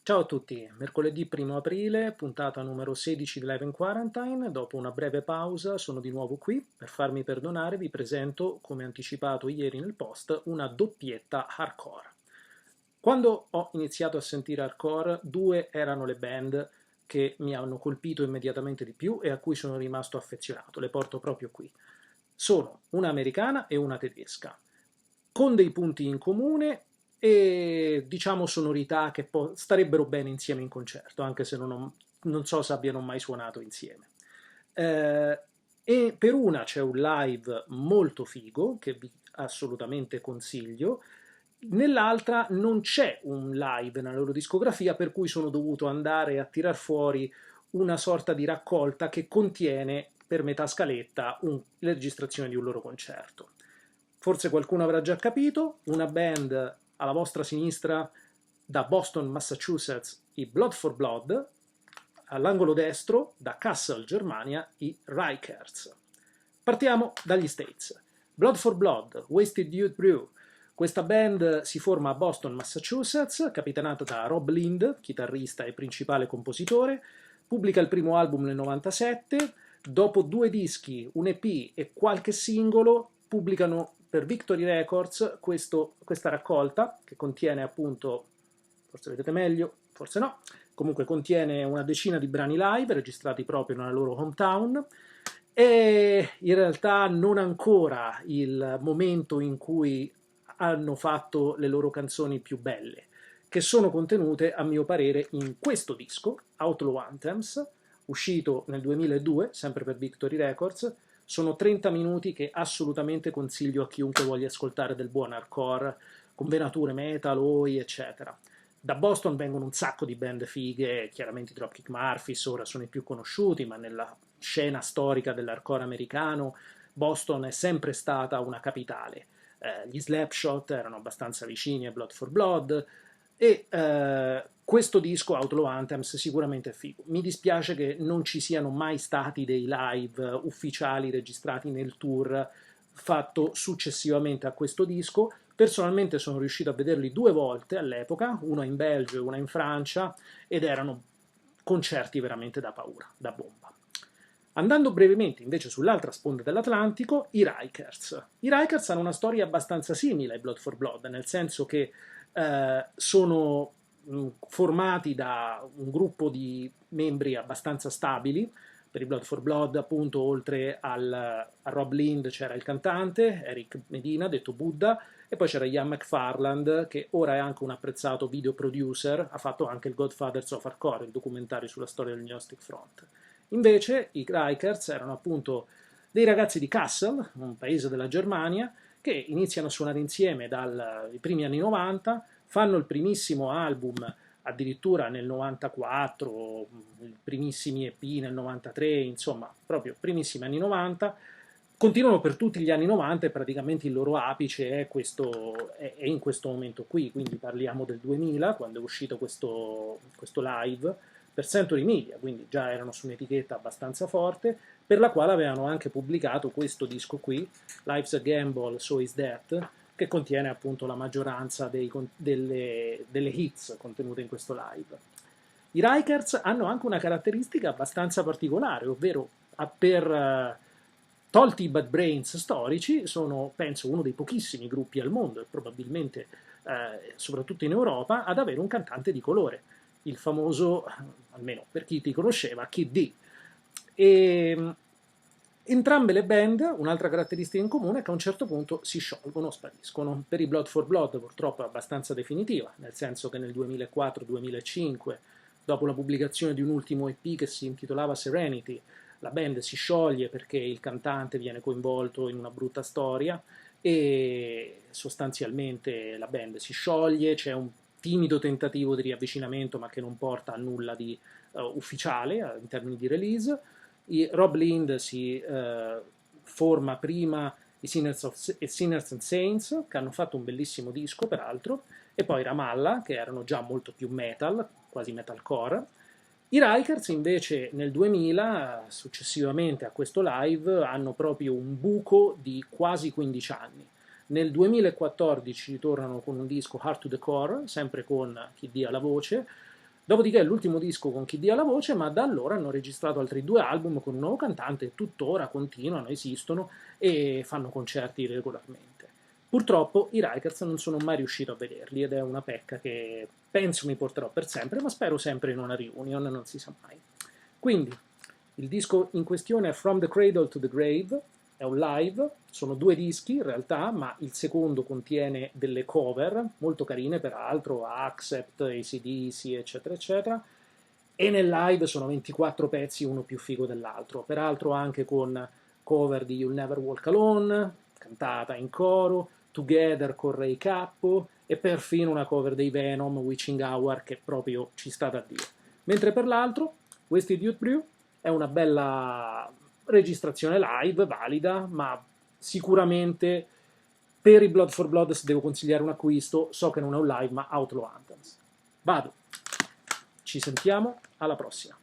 Ciao a tutti, mercoledì 1 aprile, puntata numero 16 di Live in Quarantine. Dopo una breve pausa sono di nuovo qui. Per farmi perdonare vi presento, come anticipato ieri nel post, una doppietta hardcore. Quando ho iniziato a sentire hardcore, due erano le band che mi hanno colpito immediatamente di più e a cui sono rimasto affezionato. Le porto proprio qui. Sono una americana e una tedesca, con dei punti in comune e diciamo sonorità che starebbero bene insieme in concerto, anche se non so se abbiano mai suonato insieme. E per una c'è un live molto figo che vi assolutamente consiglio, nell'altra non c'è un live nella loro discografia, per cui sono dovuto andare a tirar fuori una sorta di raccolta che contiene per metà scaletta le registrazioni di un loro concerto. Forse qualcuno avrà già capito, una band alla vostra sinistra da Boston, Massachusetts, i Blood for Blood, all'angolo destro da Kassel, Germania, i Rikers. Partiamo dagli States. Blood for Blood, Wasted Youth Brew. Questa band si forma a Boston, Massachusetts, capitanata da Rob Lind, chitarrista e principale compositore. Pubblica il primo album nel 97, dopo 2 dischi, un EP e qualche singolo, pubblicano per Victory Records questa raccolta che contiene appunto, forse vedete meglio, forse no, comunque contiene una decina di brani live registrati proprio nella loro hometown e in realtà non ancora il momento in cui hanno fatto le loro canzoni più belle, che sono contenute a mio parere in questo disco, Outlaw Anthems, uscito nel 2002, sempre per Victory Records. Sono 30 minuti che assolutamente consiglio a chiunque voglia ascoltare del buon hardcore, con venature metal, oi, eccetera. Da Boston vengono un sacco di band fighe, chiaramente i Dropkick Murphys ora sono i più conosciuti, ma nella scena storica dell'hardcore americano Boston è sempre stata una capitale. Gli Slapshot erano abbastanza vicini a Blood for Blood e questo disco Outlaw Anthems sicuramente è figo. Mi dispiace che non ci siano mai stati dei live ufficiali registrati nel tour fatto successivamente a questo disco. Personalmente sono riuscito a vederli 2 volte all'epoca, una in Belgio e una in Francia, ed erano concerti veramente da paura, da bomba. Andando brevemente invece sull'altra sponda dell'Atlantico, i Rikers. I Rikers hanno una storia abbastanza simile ai Blood for Blood, nel senso che sono formati da un gruppo di membri abbastanza stabili. Per i Blood for Blood, appunto, oltre a Rob Lind c'era il cantante, Eric Medina, detto Buddha, e poi c'era Ian McFarland, che ora è anche un apprezzato video producer, ha fatto anche il Godfathers of Hardcore, il documentario sulla storia del Gnostic Front. Invece i Rikers erano appunto dei ragazzi di Kassel, un paese della Germania, che iniziano a suonare insieme dai primi anni 90, fanno il primissimo album addirittura nel 94, i primissimi EP nel 93, insomma, proprio primissimi anni 90, continuano per tutti gli anni 90 e praticamente il loro apice è in questo momento qui, quindi parliamo del 2000, quando è uscito questo live, per Century Media, quindi già erano su un'etichetta abbastanza forte, per la quale avevano anche pubblicato questo disco qui, Life's a Gamble, So Is That, che contiene appunto la maggioranza delle hits contenute in questo live. I Rikers hanno anche una caratteristica abbastanza particolare, ovvero tolti i Bad Brains storici, sono penso uno dei pochissimi gruppi al mondo e probabilmente soprattutto in Europa ad avere un cantante di colore, il famoso, almeno per chi ti conosceva, Kid D. E entrambe le band, un'altra caratteristica in comune è che a un certo punto si sciolgono, spariscono. Per i Blood for Blood purtroppo è abbastanza definitiva, nel senso che nel 2004-2005, dopo la pubblicazione di un ultimo EP che si intitolava Serenity, la band si scioglie perché il cantante viene coinvolto in una brutta storia e sostanzialmente la band si scioglie, c'è un timido tentativo di riavvicinamento ma che non porta a nulla di ufficiale in termini di release. Rob Lind si forma prima i Sinners and Saints, che hanno fatto un bellissimo disco peraltro, e poi Ramallah, che erano già molto più metal, quasi metalcore. I Rikers invece nel 2000, successivamente a questo live, hanno proprio un buco di quasi 15 anni. Nel 2014 ritornano con un disco Hard to the Core, sempre con Kid D alla voce, Dopodiché è l'ultimo disco con Kid Dee alla voce, ma da allora hanno registrato altri 2 album con un nuovo cantante, tuttora continuano, esistono e fanno concerti regolarmente. Purtroppo i Rikers non sono mai riuscito a vederli ed è una pecca che penso mi porterò per sempre, ma spero sempre in una reunion, non si sa mai. Quindi, il disco in questione è From the Cradle to the Grave, è un live, sono 2 dischi in realtà, ma il secondo contiene delle cover, molto carine peraltro, Accept, AC/DC, eccetera, eccetera, e nel live sono 24 pezzi, uno più figo dell'altro, peraltro anche con cover di You'll Never Walk Alone, cantata in coro, Together con Ray Cappo, e perfino una cover dei Venom, Witching Hour, che proprio ci sta da Dio. Mentre per l'altro, Wasted Youth Brew è una bella registrazione live, valida, ma sicuramente per i Blood for Blood devo consigliare un acquisto, so che non è un live, ma Outlaw Anthems. Vado, ci sentiamo, alla prossima.